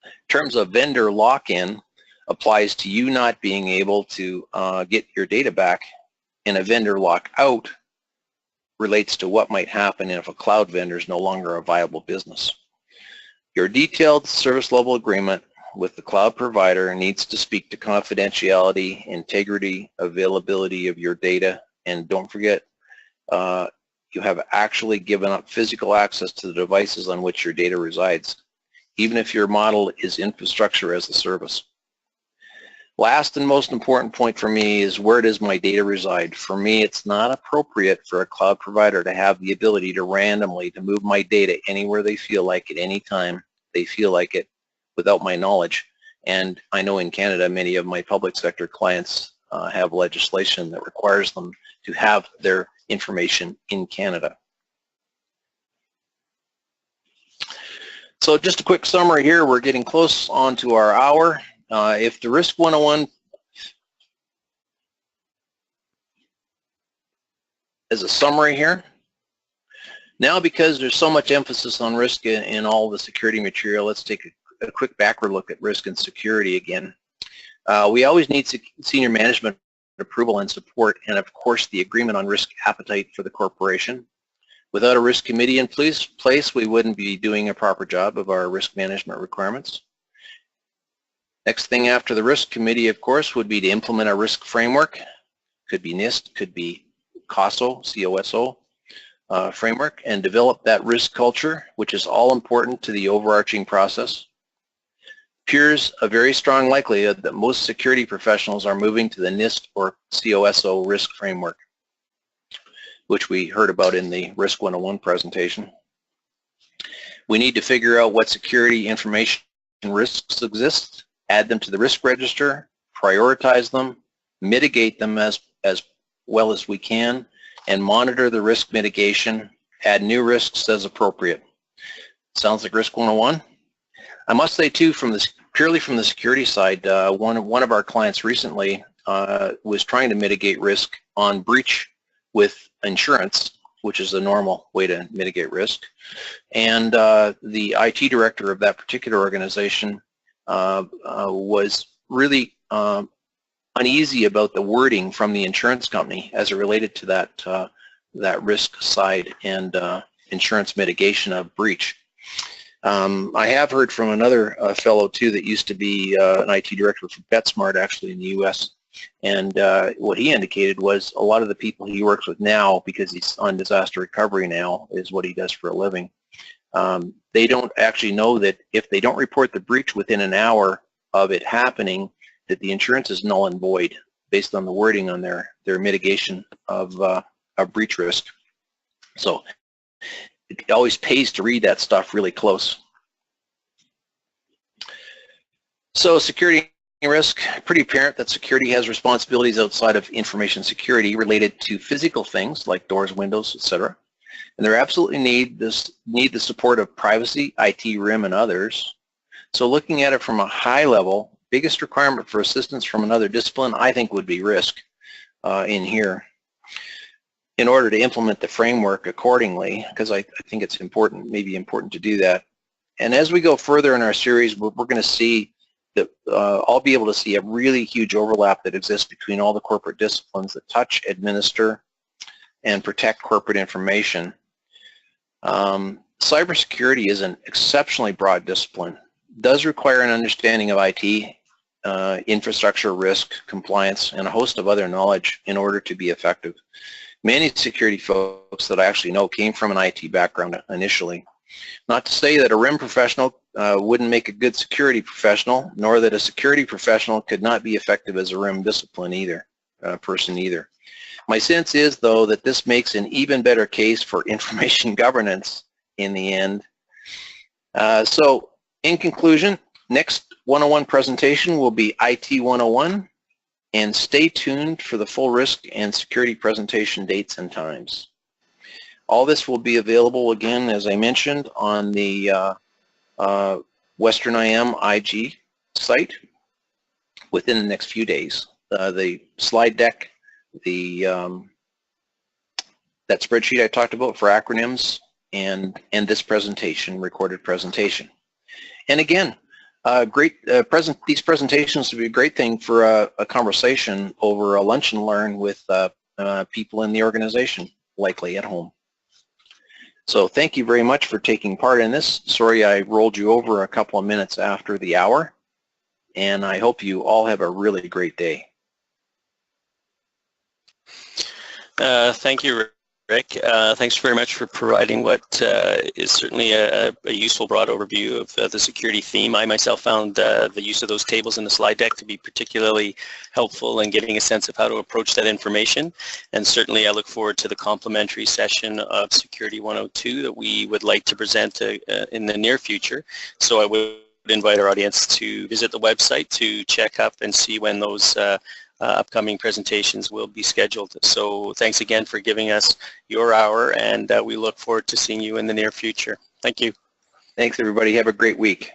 In terms of vendor lock-in, applies to you not being able to get your data back, and a vendor lock-out relates to what might happen if a cloud vendor is no longer a viable business. Your detailed service level agreement with the cloud provider needs to speak to confidentiality, integrity, availability of your data, and don't forget, you have actually given up physical access to the devices on which your data resides, even if your model is infrastructure as a service. Last and most important point for me is, where does my data reside? For me, it's not appropriate for a cloud provider to have the ability to randomly to move my data anywhere they feel like at any time they feel like it without my knowledge. And I know in Canada, many of my public sector clients have legislation that requires them to have their information in Canada. So just a quick summary here. We're getting close on to our hour. If the Risk 101 as a summary here, now because there's so much emphasis on risk in all the security material, let's take a quick backward look at risk and security again. We always need senior management approval and support, and of course the agreement on risk appetite for the corporation. Without a risk committee in place, we wouldn't be doing a proper job of our risk management requirements. Next thing after the risk committee, of course, would be to implement a risk framework. Could be NIST, could be COSO, C-O-S-O framework, and develop that risk culture, which is all important to the overarching process. Appears a very strong likelihood that most security professionals are moving to the NIST or COSO risk framework, which we heard about in the Risk 101 presentation. We need to figure out what security information risks exist, add them to the risk register, prioritize them, mitigate them as well as we can, and monitor the risk mitigation, add new risks as appropriate. Sounds like Risk 101. I must say too, purely from the security side, one of our clients recently was trying to mitigate risk on breach with insurance, which is the normal way to mitigate risk. And the IT director of that particular organization was really uneasy about the wording from the insurance company as it related to that risk side and insurance mitigation of breach. I have heard from another fellow too that used to be an IT director for PetSmart actually in the US, and what he indicated was a lot of the people he works with now, because he's on disaster recovery now, is what he does for a living. They don't actually know that if they don't report the breach within an hour, of it happening, that the insurance is null and void based on the wording on their mitigation of breach risk. So it always pays to read that stuff really close. So security risk, pretty apparent that security has responsibilities outside of information security related to physical things like doors, windows, etc. And they absolutely need the support of privacy, IT, RIM, and others. So looking at it from a high level, biggest requirement for assistance from another discipline, I think, would be risk in here, in order to implement the framework accordingly, because I think it's important, maybe important to do that. And as we go further in our series, we're going to see that I'll be able to see a really huge overlap that exists between all the corporate disciplines that touch, administer, and protect corporate information. Cybersecurity is an exceptionally broad discipline. It does require an understanding of IT, infrastructure risk, compliance, and a host of other knowledge in order to be effective. Many security folks that I actually know came from an IT background initially. Not to say that a RIM professional wouldn't make a good security professional, nor that a security professional could not be effective as a RIM discipline either, person either. My sense is, though, that this makes an even better case for information governance in the end. So, in conclusion, next 101 presentation will be IT 101, and stay tuned for the full risk and security presentation dates and times. All this will be available again, as I mentioned, on the Western IM IG site within the next few days. The slide deck, that spreadsheet I talked about for acronyms, and this presentation, recorded presentation. And again, these presentations would be a great thing for a conversation over a lunch and learn with people in the organization, likely at home. So thank you very much for taking part in this. Sorry I rolled you over a couple of minutes after the hour, and I hope you all have a really great day. Thank you, Rick. Thanks very much for providing what is certainly a useful broad overview of the security theme. I myself found the use of those tables in the slide deck to be particularly helpful in getting a sense of how to approach that information. And certainly I look forward to the complimentary session of Security 102 that we would like to present in the near future. So I would invite our audience to visit the website to check up and see when those upcoming presentations will be scheduled. So thanks again for giving us your hour, and we look forward to seeing you in the near future. Thank you. Thanks, everybody. Have a great week.